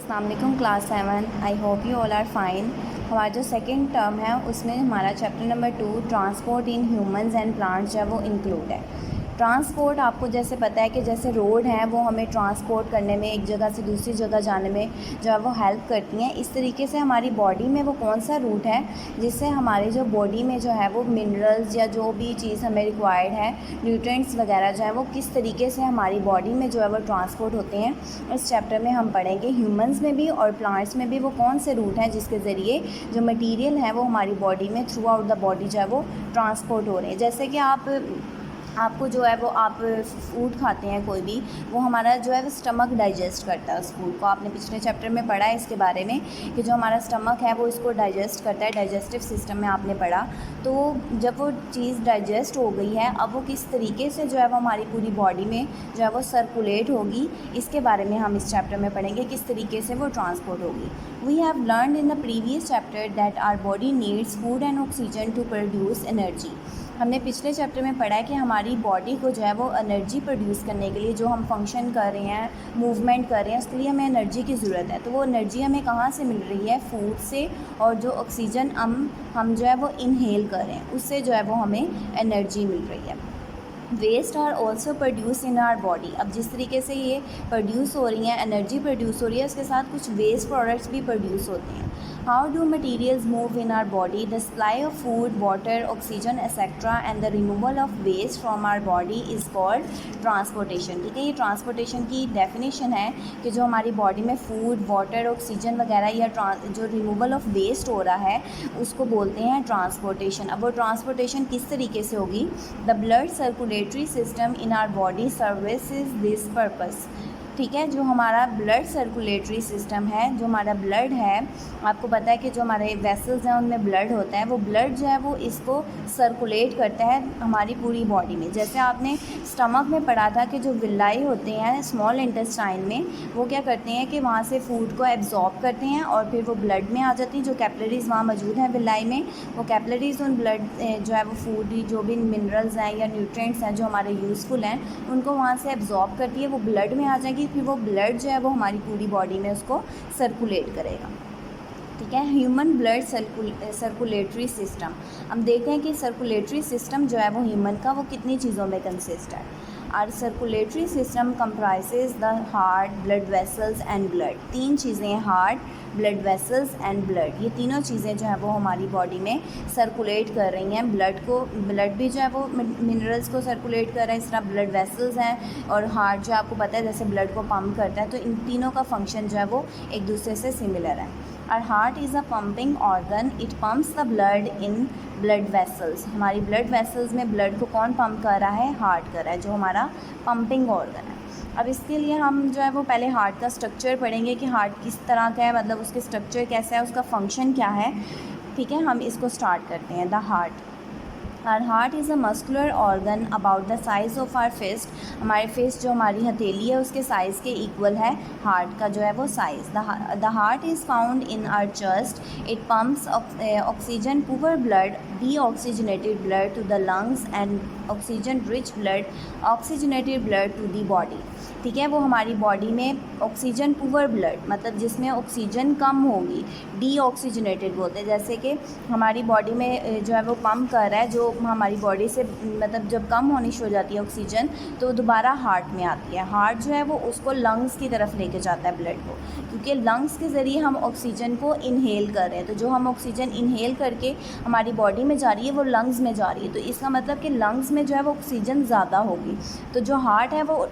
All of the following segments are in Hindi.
अस्सलाम वालेकुम class 7। I hope you all are fine. हमारा जो सेकंड टर्म है उसमें हमारा chapter number 2 transport in humans and plants जो है वो इंक्लूड है। ट्रांसपोर्ट आपको जैसे पता है कि जैसे रोड है वो हमें ट्रांसपोर्ट करने में, एक जगह से दूसरी जगह जाने में जो है वो हेल्प करती हैं। इस तरीके से हमारी बॉडी में वो कौन सा रूट है जिससे हमारे जो बॉडी में जो है वो मिनरल्स या जो भी चीज़ हमें रिक्वायर्ड है, न्यूट्रिएंट्स वगैरह जो है वो किस तरीके से हमारी बॉडी में जो है वो ट्रांसपोर्ट होते हैं। इस चैप्टर में हम पढ़ेंगे ह्यूमंस में भी और प्लांट्स में भी वो कौन से रूट हैं जिसके ज़रिए जो मटीरियल है वो हमारी बॉडी में थ्रू आउट द बॉडी जो है वो ट्रांसपोर्ट हो रहे हैं। जैसे कि आपको जो है वो आप फूड खाते हैं कोई भी, वो हमारा जो है वो स्टमक डाइजेस्ट करता है उस फूड को। आपने पिछले चैप्टर में पढ़ा है इसके बारे में कि जो हमारा स्टमक है वो इसको डाइजेस्ट करता है, डाइजेस्टिव सिस्टम में आपने पढ़ा। तो जब वो चीज़ डाइजेस्ट हो गई है, अब वो किस तरीके से जो है वो हमारी पूरी बॉडी में जो है वो सर्कुलेट होगी, इसके बारे में हम इस चैप्टर में पढ़ेंगे, किस तरीके से वो ट्रांसपोर्ट होगी। We have learned in the previous chapter that our body needs food and oxygen to produce energy. हमने पिछले चैप्टर में पढ़ा है कि हमारी बॉडी को जो है वो एनर्जी प्रोड्यूस करने के लिए, जो हम फंक्शन कर रहे हैं, मूवमेंट कर रहे हैं, उसके लिए हमें एनर्जी की ज़रूरत है। तो वो एनर्जी हमें कहाँ से मिल रही है? फूड से, और जो ऑक्सीजन हम जो है वो इनहेल कर रहे हैं उससे जो है वो हमें एनर्जी मिल रही है। Waste are also produce in our body. अब जिस तरीके से ये प्रोड्यूस हो रही हैं, एनर्जी प्रोड्यूस हो रही है, उसके साथ कुछ वेस्ट प्रोडक्ट्स भी प्रोड्यूस होते हैं। How do materials move in our body? The supply of food, water, oxygen etcetera and the removal of waste from our body is called transportation. ठीक है, ये ट्रांसपोर्टेशन की डेफिनेशन है कि जो हमारी बॉडी में फूड, वाटर, ऑक्सीजन वगैरह या जो रिमूवल ऑफ वेस्ट हो रहा है उसको बोलते हैं ट्रांसपोर्टेशन। अब वो ट्रांसपोर्टेशन किस तरीके से होगी? The blood circulatory system in our body services this purpose. ठीक है, जो हमारा ब्लड सर्कुलेटरी सिस्टम है, जो हमारा ब्लड है, आपको पता है कि जो हमारे वेसल्स हैं उनमें ब्लड होता है, वो ब्लड जो है वो इसको सर्कुलेट करता है हमारी पूरी बॉडी में। जैसे आपने स्टमक में पढ़ा था कि जो विलाई होते हैं स्मॉल इंटेस्टाइन में, वो क्या करते हैं कि वहाँ से फूड को एब्जॉर्ब करते हैं और फिर वो ब्लड में आ जाती हैं। जो कैपिलरीज़ वहाँ मौजूद हैं विलाई में, वो कैपिलरीज़ उन ब्लड जो है वो फूड, जो भी मिनरल्स हैं या न्यूट्रिएंट्स हैं जो हमारे यूज़फुल हैं, उनको वहाँ से एब्जॉर्ब करती है, वो ब्लड में आ जाएगी, फिर वो ब्लड जो है वो हमारी पूरी बॉडी में उसको सर्कुलेट करेगा। ठीक है, ह्यूमन ब्लड सर्कुलेटरी सिस्टम। हम देखते हैं कि सर्कुलेटरी सिस्टम जो है वो ह्यूमन का वो कितनी चीज़ों में कंसिस्ट है। Our circulatory system comprises the heart, blood vessels and blood. तीन चीज़ें हैं, heart, blood vessels and blood. ये तीनों चीज़ें जो है वो हमारी बॉडी में सर्कुलेट कर रही हैं। ब्लड भी जो है वो मिनरल्स को सर्कुलेट कर रहा है, इस तरह ब्लड वेसल्स हैं, और हार्ट जो आपको पता है जैसे ब्लड को पम्प करता है। तो इन तीनों का फंक्शन जो है वो एक दूसरे से सिमिलर है। Our heart is a pumping organ. It pumps the blood in blood vessels. हमारी ब्लड वेसल्स में ब्लड को कौन पंप कर रहा है? हार्ट कर रहा है, जो हमारा पंपिंग ऑर्गन है। अब इसके लिए हम जो है वो पहले हार्ट का स्ट्रक्चर पढ़ेंगे कि हार्ट किस तरह का है, मतलब उसके स्ट्रक्चर कैसा है, उसका फंक्शन क्या है। ठीक है, हम इसको स्टार्ट करते हैं। The heart. Our heart is a muscular organ about the size of our fist. हमारे फिस्ट जो हमारी हथेली है उसके साइज़ के इक्वल है हार्ट का जो है वो size. The heart is found in our chest. It pumps oxygen poor blood, deoxygenated blood to the lungs and oxygen rich blood, oxygenated blood to the body. ठीक है, वो हमारी बॉडी में ऑक्सीजन पुअर ब्लड, मतलब जिसमें ऑक्सीजन कम होगी, डीऑक्सीजनेटेड बोलते हैं। जैसे कि हमारी बॉडी में जो है वो पम्प कर रहा है, जो हमारी बॉडी से मतलब जब कम होनी शुरू हो जाती है ऑक्सीजन तो दोबारा हार्ट में आती है। हार्ट जो है वो उसको लंग्स की तरफ लेके जाता है ब्लड को, क्योंकि लंग्स के ज़रिए हम ऑक्सीजन को इनहेल कर रहे हैं। तो जो हम ऑक्सीजन इनहेल करके हमारी बॉडी में जा रही है वो लंग्स में जा रही है, तो इसका मतलब कि लंग्स में जो है वो ऑक्सीजन ज़्यादा होगी। तो जो हार्ट है वो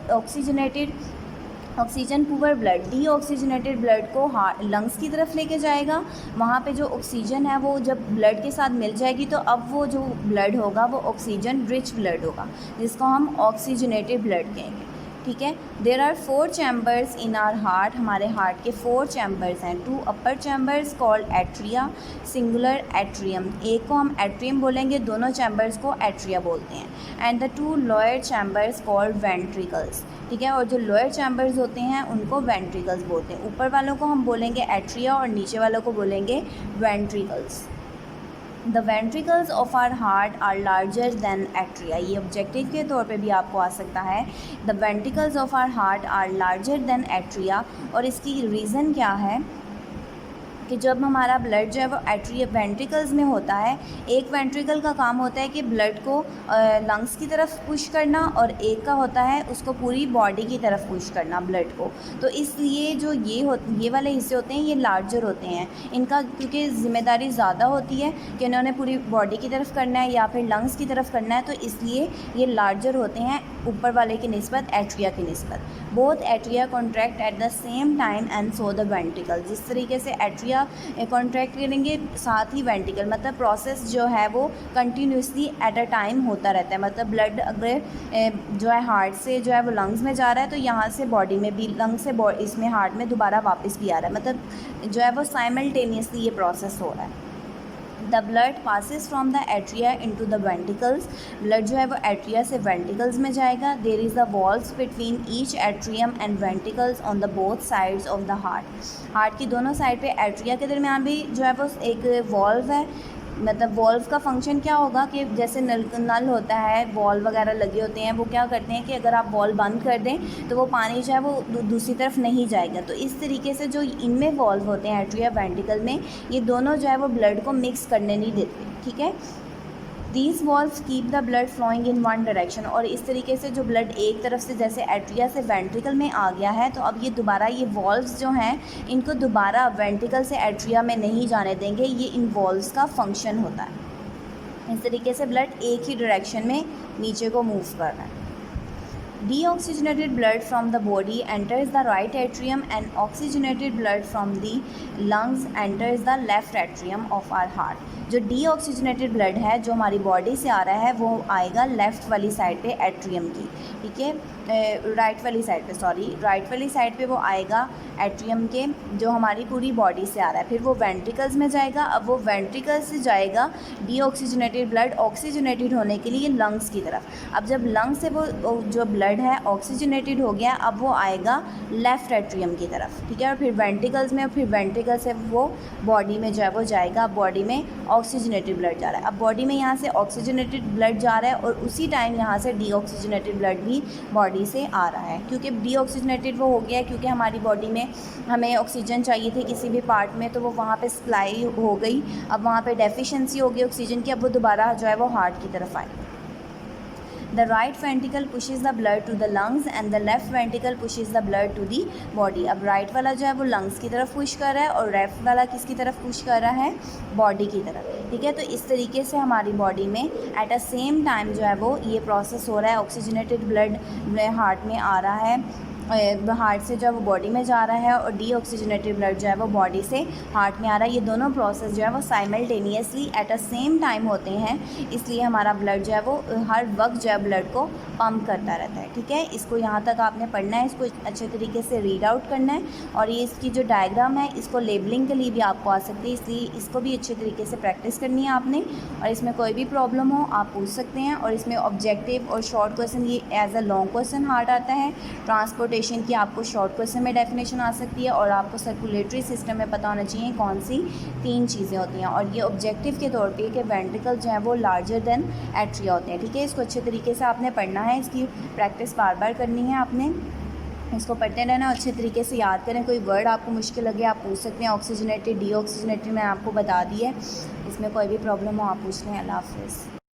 oxygen poor blood, deoxygenated blood को लंग्स की तरफ लेके जाएगा। वहाँ पे जो ऑक्सीजन है वो जब ब्लड के साथ मिल जाएगी तो अब वो जो ब्लड होगा वो ऑक्सीजन रिच ब्लड होगा, जिसको हम ऑक्सीजनेटेड ब्लड कहेंगे। ठीक है, there are 4 chambers in our heart. हमारे हार्ट के 4 चैम्बर्स हैं। 2 upper chambers called atria, singular atrium. एक को हम एट्रियम बोलेंगे, दोनों चैम्बर्स को एट्रिया बोलते हैं। And the 2 lower chambers called ventricles. ठीक है, और जो लोअर चैम्बर्स होते हैं उनको वेंट्रिकल्स बोलते हैं। ऊपर वालों को हम बोलेंगे एट्रिया और नीचे वालों को बोलेंगे ventricles. The ventricles of our heart are larger than atria, ये ऑब्जेक्टिव के तौर पे भी आपको आ सकता है। The ventricles of our heart are larger than atria, और इसकी रीज़न क्या है कि जब हमारा ब्लड जो है वो एट्रिया वेंट्रिकल्स में होता है, एक वेंट्रिकल का काम होता है कि ब्लड को लंग्स की तरफ पुश करना, और एक का होता है उसको पूरी बॉडी की तरफ पुश करना ब्लड को। तो इसलिए जो ये वाले हिस्से होते हैं ये लार्जर होते हैं, इनका क्योंकि ज़िम्मेदारी ज़्यादा होती है कि इन्होंने पूरी बॉडी की तरफ करना है या फिर लंग्स की तरफ करना है, तो इसलिए ये लार्जर होते हैं ऊपर वाले की निस्बत, एट्रिया की निस्बत। Both atria contract at the same time and so the ventricle, जिस तरीके से एट्रिया कॉन्ट्रैक्ट करेंगे साथ ही वेंट्रिकल, मतलब प्रोसेस जो है वो कंटिन्यूसली एट अ टाइम होता रहता है। मतलब ब्लड अगर जो है हार्ट से जो है वो लंग्स में जा रहा है, तो यहाँ से बॉडी में भी, लंग्स से इसमें हार्ट में दोबारा वापस भी आ रहा है, मतलब जो है वो साइमल्टेनियसली ये प्रोसेस हो रहा है। The blood passes from the atria into the ventricles, blood जो है वो एट्रिया से वेंट्रिकल्स में जाएगा। There is the valves between each atrium and ventricles on the both sides of the heart, heart की दोनों साइड पे एट्रिया के दरमियान भी जो है वो एक वॉल्व है। मतलब वॉल्व का फंक्शन क्या होगा कि जैसे नल होता है, वॉल्व वगैरह लगे होते हैं, वो क्या करते हैं कि अगर आप वॉल्व बंद कर दें तो वो पानी जो है वो दूसरी तरफ नहीं जाएगा। तो इस तरीके से जो इनमें वॉल्व होते हैं एट्रिया वेंट्रिकल में, ये दोनों जो है वो ब्लड को मिक्स करने नहीं देते, ठीक है। These valves keep the blood flowing in one direction, और इस तरीके से जो ब्लड एक तरफ से जैसे एट्रिया से वेंट्रिकल में आ गया है, तो अब ये दोबारा ये वॉल्व्स जो हैं इनको दोबारा वेंट्रिकल से एट्रिया में नहीं जाने देंगे, ये इन वॉल्व्स का फंक्शन होता है। इस तरीके से ब्लड एक ही डायरेक्शन में नीचे को मूव कर रहा है। Deoxygenated blood from the body enters the right atrium and oxygenated blood from the lungs enters the left atrium of our heart. जो डीऑक्सीजनेटेड ब्लड है जो हमारी बॉडी से आ रहा है वो आएगा लेफ़्ट वाली साइड पे एट्रियम की, ठीक है, राइट वाली साइड पे, राइट वाली साइड पे वो आएगा एट्रियम के, जो हमारी पूरी बॉडी से आ रहा है। फिर वो वेंट्रिकल्स में जाएगा। अब वो वेंट्रिकल से जाएगा डीऑक्सीजनेटेड ब्लड ऑक्सीजनेटेड होने के लिए लंग्स की तरफ। अब जब लंग्स से वो जो ब्लड है ऑक्सीजनेटेड हो गया, अब वो आएगा लेफ़्ट एट्रियम की तरफ, ठीक है, और फिर वेंट्रिकल्स में, और फिर वेंट्रिकल से वो बॉडी में जो है वो जाएगा। बॉडी में ऑक्सीजनेटेड ब्लड जा रहा है, अब बॉडी में यहाँ से ऑक्सीजनेटेड ब्लड जा रहा है और उसी टाइम यहाँ से डीऑक्सीजनेटेड ब्लड भी बॉडी से आ रहा है। क्योंकि डीऑक्सीजनेटेड वो हो गया है क्योंकि हमारी बॉडी में हमें ऑक्सीजन चाहिए थी किसी भी पार्ट में, तो वो वहाँ पे सप्लाई हो गई, अब वहाँ पे डेफिशिएंसी हो गई ऑक्सीजन की, अब वो दोबारा जो है वो हार्ट की तरफ आए। The right ventricle pushes the blood to the lungs and the left ventricle pushes the blood to the body. अब राइट वाला जो है वो लंग्स की तरफ पुश कर रहा है और लेफ्ट वाला किसकी तरफ पुश कर रहा है, बॉडी की तरफ, ठीक है। तो इस तरीके से हमारी बॉडी में एट अ सेम टाइम जो है वो ये प्रोसेस हो रहा है। ऑक्सीजनेटेड ब्लड हार्ट में आ रहा है, हार्ट से जो है वो बॉडी में जा रहा है, और डीऑक्सीजनेटेड ब्लड जो है वो बॉडी से हार्ट में आ रहा है। ये दोनों प्रोसेस जो है वो simultaneously at a same time होते हैं, इसलिए हमारा ब्लड जो है वो हर वक्त जो है ब्लड को पंप करता रहता है, ठीक है। इसको यहाँ तक आपने पढ़ना है, इसको अच्छे तरीके से रीड आउट करना है, और ये इसकी जो डायग्राम है इसको लेबलिंग के लिए भी आपको आ सकती है, इसलिए इसको भी अच्छे तरीके से प्रैक्टिस करनी है आपने। और इसमें कोई भी प्रॉब्लम हो आप पूछ सकते हैं, और इसमें ऑब्जेक्टिव और शॉर्ट क्वेश्चन ये as a long question hard आता है। ट्रांसपोर्टेशन की आपको शॉर्ट क्वेश्चन में डेफिनेशन आ सकती है, और आपको सर्कुलेटरी सिस्टम में पता होना चाहिए कौन सी 3 चीज़ें होती हैं, और ये ऑब्जेक्टिव के तौर पे कि वेंट्रिकल जो है वो लार्जर देन एट्रिया होते हैं, ठीक है। इसको अच्छे तरीके से आपने पढ़ना है, इसकी प्रैक्टिस बार बार करनी है आपने, इसको पढ़ते रहना, अच्छे तरीके से याद करें। कोई वर्ड आपको मुश्किल लगे आप पूछ सकते हैं। ऑक्सीजनेटेड डीऑक्सीजनेटेड मैंने आपको बता दी है, इसमें कोई भी प्रॉब्लम हो आप पूछ लें। अल्लाह हाफ़िज़।